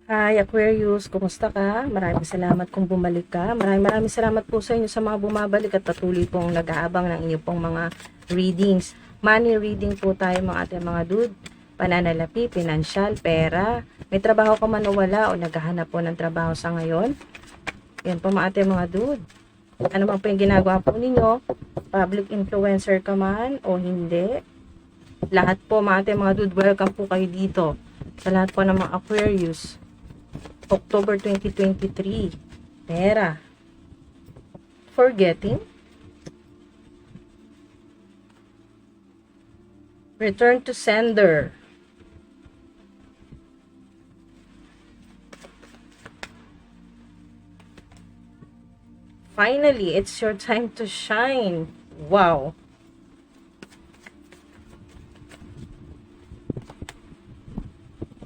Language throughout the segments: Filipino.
Hi Aquarius, kumusta ka? Maraming salamat kung bumalik ka. Maraming salamat po sa inyo sa mga bumabalik at patuloy pong nag-aabang ng inyo pong mga readings. Money reading po tayo mga ating mga dude. Pananalapi, pinansyal, pera. May trabaho ka man o wala o naghahanap po ng trabaho sa ngayon. Yan po mga ating mga dude. Ano man po yung ginagawa po ninyo? Public influencer ka man o hindi? Lahat po mga ating mga dude, welcome po kayo dito. Sa lahat po ng mga Aquarius. October 2023. Pera. Forgetting. Return to sender. Finally, it's your time to shine. Wow.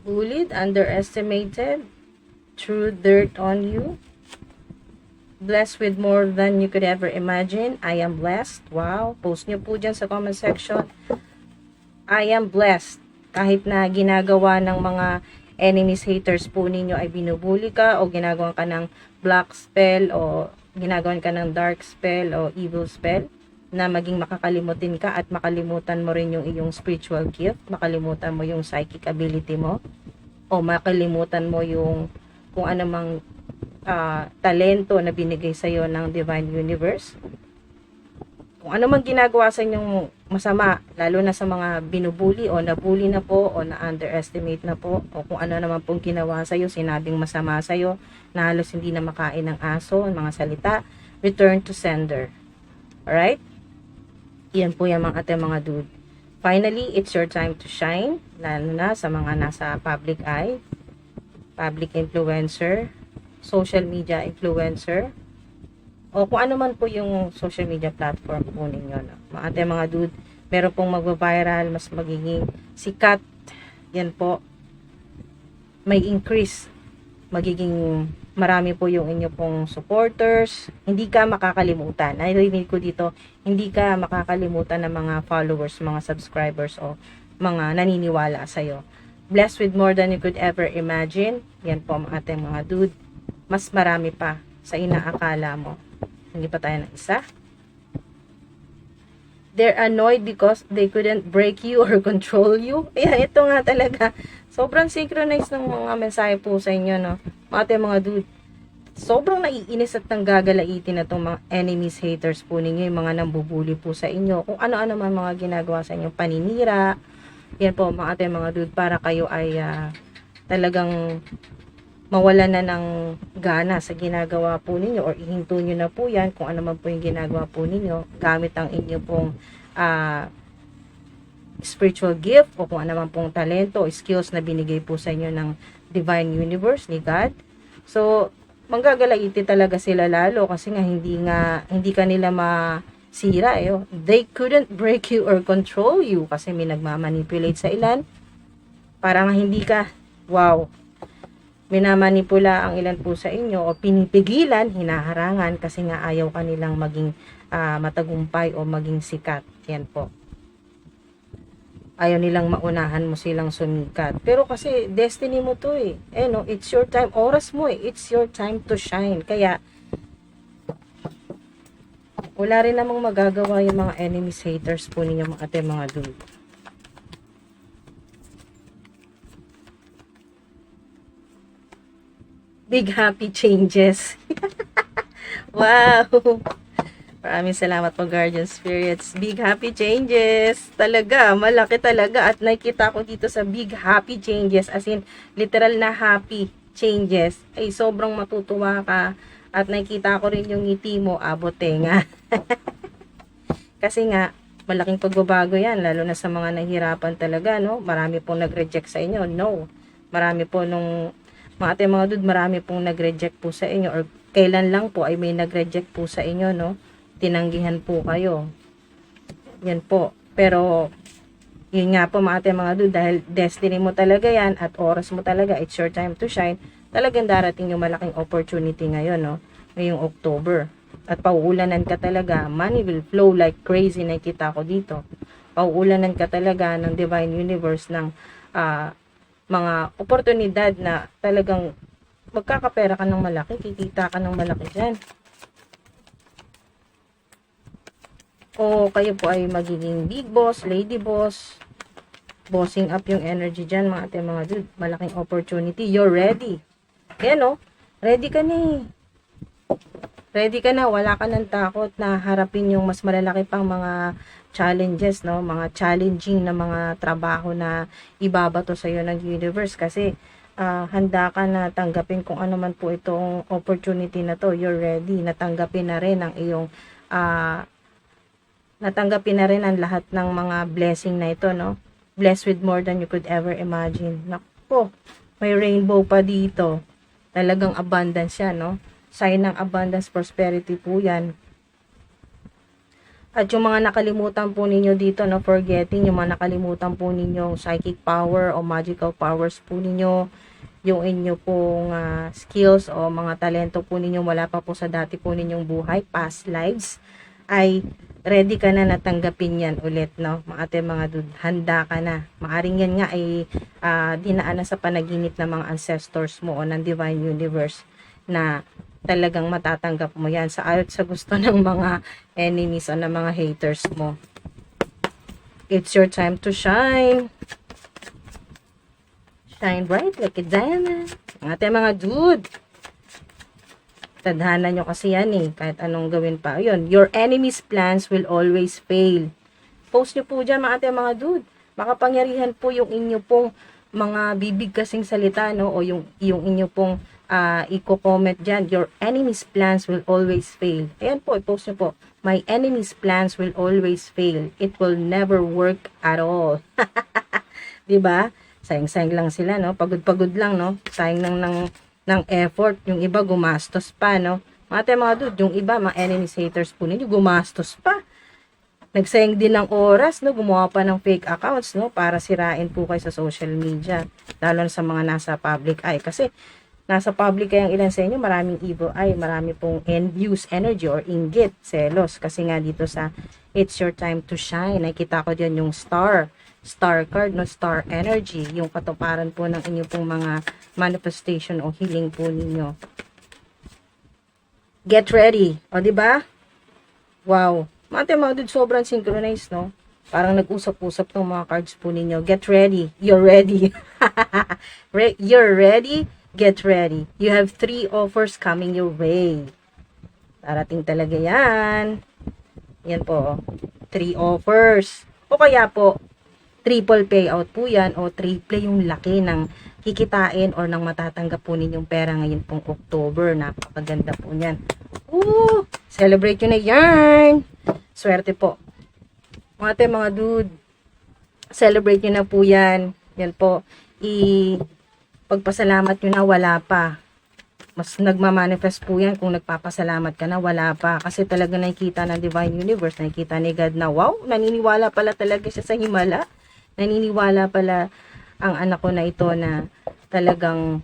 Bullied, underestimated, threw dirt on you. Blessed with more than you could ever imagine. I am blessed. Wow. Post nyo po dyan sa comment section. I am blessed. Kahit na ginagawa ng mga enemies, haters po ninyo ay binubuli ka o ginagawa ka ng black spell o ginagawa ka ng dark spell o evil spell na maging makakalimutin ka at makalimutan mo rin yung iyong spiritual gift, makalimutan mo yung psychic ability mo o makalimutan mo yung kung anumang talento na binigay sa iyo ng Divine Universe. Kung ano mang ginagawa sa inyong masama, lalo na sa mga binubuli o nabuli na po o na-underestimate na po o kung ano naman pong ginawa sa iyo, sinabing masama sa iyo, na halos hindi na makain ng aso, ang mga salita, return to sender. Alright? Yan po yung mga ating mga dude. Finally, it's your time to shine, lalo na sa mga nasa public eye, public influencer, social media influencer, o kung ano man po yung social media platform po ninyo. No? Mga ating mga dude, meron pong magbabiral, mas magiging sikat. Yan po, may increase. Magiging marami po yung inyo pong supporters. Hindi ka makakalimutan. Narinig ko dito, hindi ka makakalimutan ng mga followers, mga subscribers o mga naniniwala sa'yo. Blessed with more than you could ever imagine. Yan po ang ating mga dude. Mas marami pa sa inaakala mo. Hindi pa tayo ng isa. They're annoyed because they couldn't break you or control you. Ayan, ito nga talaga. Sobrang synchronized ng mga mensahe po sa inyo, no? Mga dude. Sobrang naiinis at nanggagalaitin na itong mga enemies, haters po ninyo, yung mga nambubuli po sa inyo. Kung ano-ano man mga ginagawa sa inyo, paninira. Yan po, mga dude, para kayo ay talagang mawala na ng gana sa ginagawa po ninyo or ihinto nyo na po yan kung ano man po yung ginagawa po ninyo gamit ang inyo pong spiritual gift o kung ano man pong talento o skills na binigay po sa inyo ng Divine Universe ni God. So, manggagalaiti talaga sila lalo kasi nga hindi kanila masira eh. They couldn't break you or control you kasi may nagmamanipulate sa ilan para nga hindi ka, wow, minamanipula ang ilan po sa inyo o pinipigilan, hinaharangan kasi nga ayaw kanilang maging matagumpay o maging sikat. Yan po. Ayaw nilang maunahan mo silang sumikat. Pero kasi destiny mo to eh. No, it's your time. Oras mo eh. It's your time to shine. Kaya wala rin namang magagawa yung mga enemies, haters po ninyo mga dude. Big happy changes. Wow! Maraming salamat po, Guardian Spirits. Big happy changes. Talaga, malaki talaga. At nakikita ko dito sa big happy changes. As in, literal na happy changes. Ay, sobrang matutuwa ka. At nakikita ko rin yung ngiti mo, abotenga. Kasi nga, malaking pagbabago yan. Lalo na sa mga nahihirapan talaga, no? Marami pong nag-reject sa inyo. No. Marami po nung mga ating mga dude, marami pong nag-reject po sa inyo or kailan lang po ay may nag-reject po sa inyo, no? Tinanggihan po kayo. Yan po. Pero, yun nga po mga ating mga dude, dahil destiny mo talaga yan at oras mo talaga, it's your time to shine, talagang darating yung malaking opportunity ngayon, no? Ngayong October. At pauulanan ka talaga, money will flow like crazy, nakikita ko dito. Pauulanan ka talaga ng Divine Universe ng mga oportunidad na talagang magkakapera ka ng malaki, kikita ka ng malaki dyan. O kayo po ay magiging big boss, lady boss, bossing up yung energy dyan mga ate mga dude. Malaking opportunity. You're ready. Ayan o. Ready ka na eh. Ready ka na. Wala ka ng takot na harapin yung mas malalaki pang mga challenges, no? Mga challenging na mga trabaho na ibabato sa'yo ng universe. Kasi handa ka na tanggapin kung ano man po itong opportunity na to. You're ready. Natanggapin na rin ang iyong natanggapin na rin ang lahat ng mga blessing na ito, no? Blessed with more than you could ever imagine. Naku, may rainbow pa dito. Talagang abundance yan, no? Sign ng abundance, prosperity po yan. At yung mga nakalimutan po ninyo dito, no? Forgetting, yung mga nakalimutan po ninyo psychic power o magical powers po ninyo, yung inyo pong skills o mga talento po ninyo wala pa po sa dati po ninyong buhay, past lives, ay ready ka na natanggapin yan ulit, no? Mga ate, mga dude, handa ka na. Maaring yan nga ay dinaanan sa panaginip ng mga ancestors mo o ng divine universe na talagang matatanggap mo yan sa ayot sa gusto ng mga enemies o ng mga haters mo. It's your time to shine. Shine bright like a diamond. Mga ate, mga dude, tadhana nyo kasi yan eh. Kahit anong gawin pa. Ayun, your enemy's plans will always fail. Post nyo po dyan mga ate, mga dude. Makapangyarihan po yung inyo pong mga bibig kasing salita, no? O yung inyo pong i-comment dyan. Your enemy's plans will always fail. Ayan po, i-post nyo po. My enemy's plans will always fail. It will never work at all. Diba? Sayang-sayang lang sila, no? Pagod-pagod lang, no? Sayang ng effort, yung iba gumastos pa, no? Mga dude, yung iba, mga enemies, haters po ninyo, gumastos pa. Nagsayang din ng oras, no? Gumawa pa ng fake accounts, no? Para sirain po kayo sa social media. Lalo na sa mga nasa public eye. Kasi, nasa public eye ang ilan sa inyo, maraming evil eye, marami pong envious energy or inggit, selos. Kasi nga dito sa It's Your Time to Shine, nakita ko diyan yung star card, no? Star energy, yung katuparan po ng inyo pong mga manifestation o healing po ninyo. Get ready. O, diba? Wow. Mga dude, sobrang synchronized, no? Parang nag-usap-usap ng mga cards po ninyo. Get ready. You're ready. You're ready. Get ready. You have 3 offers coming your way. Darating talaga yan. Yan po. 3 offers. O kaya po, triple payout po yan o triple yung laki ng kikitain or ng matatanggap po ninyong pera ngayon pong October. Napakaganda po niyan. Ooh! Celebrate nyo na yan! Swerte po. Mga dude, celebrate nyo na po yan. Yan po. Pagpasalamat nyo na wala pa. Mas nagmamanifest po yan kung nagpapasalamat ka na wala pa. Kasi talaga nakikita ng Divine Universe, nakikita ni God na wow, naniniwala pala talaga siya sa himala. Naniniwala pala ang anak ko na ito na talagang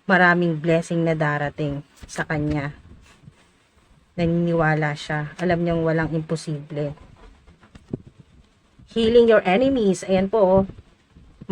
maraming blessing na darating sa kanya. Naniniwala siya. Alam niyang walang imposible. Healing your enemies. Ayan po. Oh.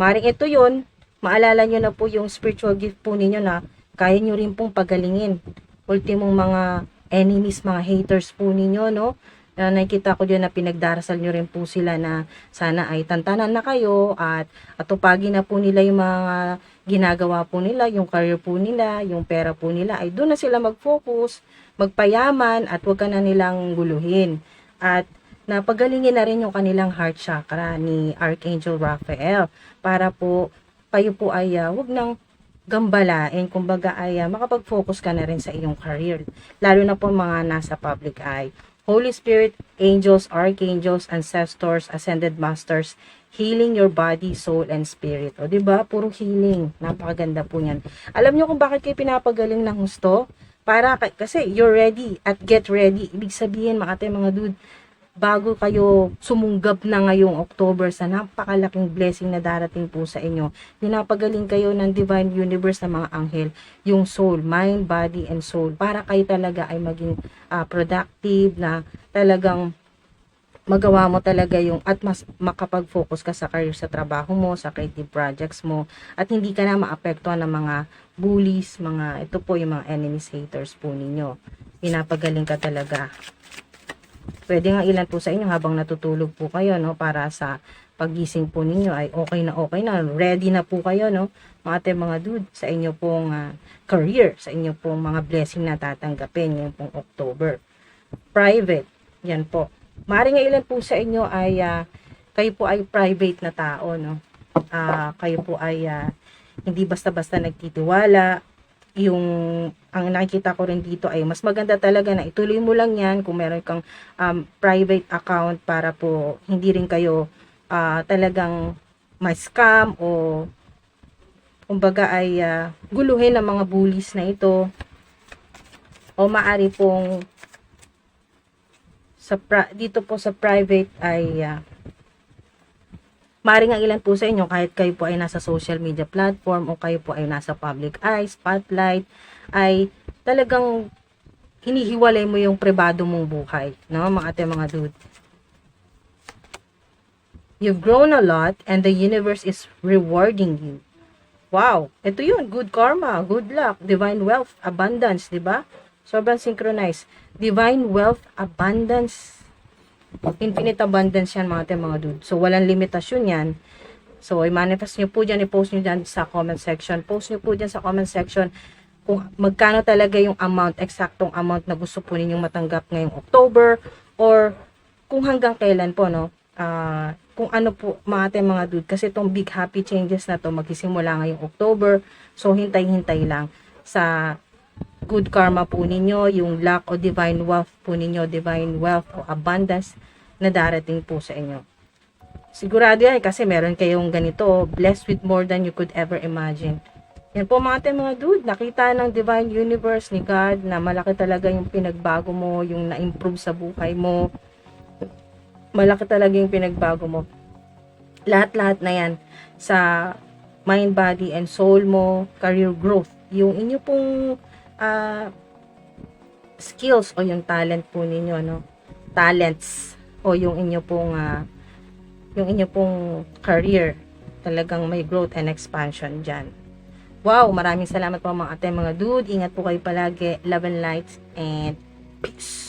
Maring ito yun. Maalala nyo na po yung spiritual gift po ninyo na kaya nyo rin pong pagalingin. Ultimong mga enemies, mga haters po ninyo, no? Nakikita ko dyan na pinagdarasal nyo rin po sila na sana ay tantanan na kayo at atupagin na po nila yung mga ginagawa po nila, yung career po nila, yung pera po nila, ay doon na sila mag-focus, magpayaman at huwag ka na nilang guluhin. At napagalingin na rin yung kanilang heart chakra ni Archangel Raphael para po kayo po ay huwag nang gambalain, kumbaga ay makapag-focus ka na rin sa iyong career, lalo na po mga nasa public eye. Holy Spirit, angels, archangels, ancestors, ascended masters, healing your body, soul, and spirit. O, diba? Puro healing. Napakaganda po yan. Alam nyo kung bakit kayo pinapagaling ng gusto? Kasi you're ready at get ready. Ibig sabihin, mga dude, bago kayo sumunggab na ngayong October sa napakalaking blessing na darating po sa inyo, pinapagaling kayo ng Divine Universe na mga anghel, yung soul, mind, body, and soul, para kayo talaga ay maging productive na talagang magawa mo talaga yung at mas makapag-focus ka sa career, sa trabaho mo, sa creative projects mo, at hindi ka na maapektuhan ng mga bullies, ito po yung mga enemies, haters po ninyo. Pinapagaling ka talaga. Pwede nga ilan po sa inyo habang natutulog po kayo, no, para sa pagising po ninyo ay okay na, ready na po kayo, no, mga dude, sa inyo pong career, sa inyo pong mga blessing na tatanggapin ngayong pong October. Private, yan po. Maaaring nga ilan po sa inyo ay kayo po ay private na tao, no? Kayo po ay hindi basta-basta nagtitiwala. Ang nakikita ko rin dito ay mas maganda talaga na ituloy mo lang yan kung meron kang private account para po hindi rin kayo talagang ma-scam o kumbaga ay guluhin ng mga bullies na ito, o maari pong dito po sa private ay maaaring ang ilan po sa inyo kahit kayo po ay nasa social media platform o kayo po ay nasa public eye, spotlight, ay talagang hinihiwalay mo yung pribado mong buhay, no, mga dude. You've grown a lot and the universe is rewarding you. Wow, ito yun, good karma, good luck, divine wealth, abundance, di ba? Sobrang synchronized. Divine wealth, abundance, infinite abundance yan mga dude. So, walang limitasyon yan. So, i-manifest nyo po dyan, i-post nyo dyan sa comment section. Post nyo po dyan sa comment section kung magkano talaga yung amount, eksaktong amount na gusto po ninyong matanggap ngayong October, or kung hanggang kailan po, no? Kung ano po mga dude, kasi itong big happy changes na to magsisimula ngayong October. So, hintay-hintay lang sa good karma po ninyo, yung luck o divine wealth po ninyo, divine wealth o abundance na darating po sa inyo. Sigurado yan kasi meron kayong ganito, blessed with more than you could ever imagine. Yan po mga dude, nakita ng divine universe ni God na malaki talaga yung pinagbago mo, yung na-improve sa buhay mo. Malaki talaga yung pinagbago mo. Lahat-lahat na yan sa mind, body, and soul mo, career growth. Yung inyo pong skills o yung talent po ninyo, no? Talents o yung inyo pong career, talagang may growth and expansion dyan. Wow, maraming salamat po mga dude. Ingat po kayo palagi. Love and light and peace.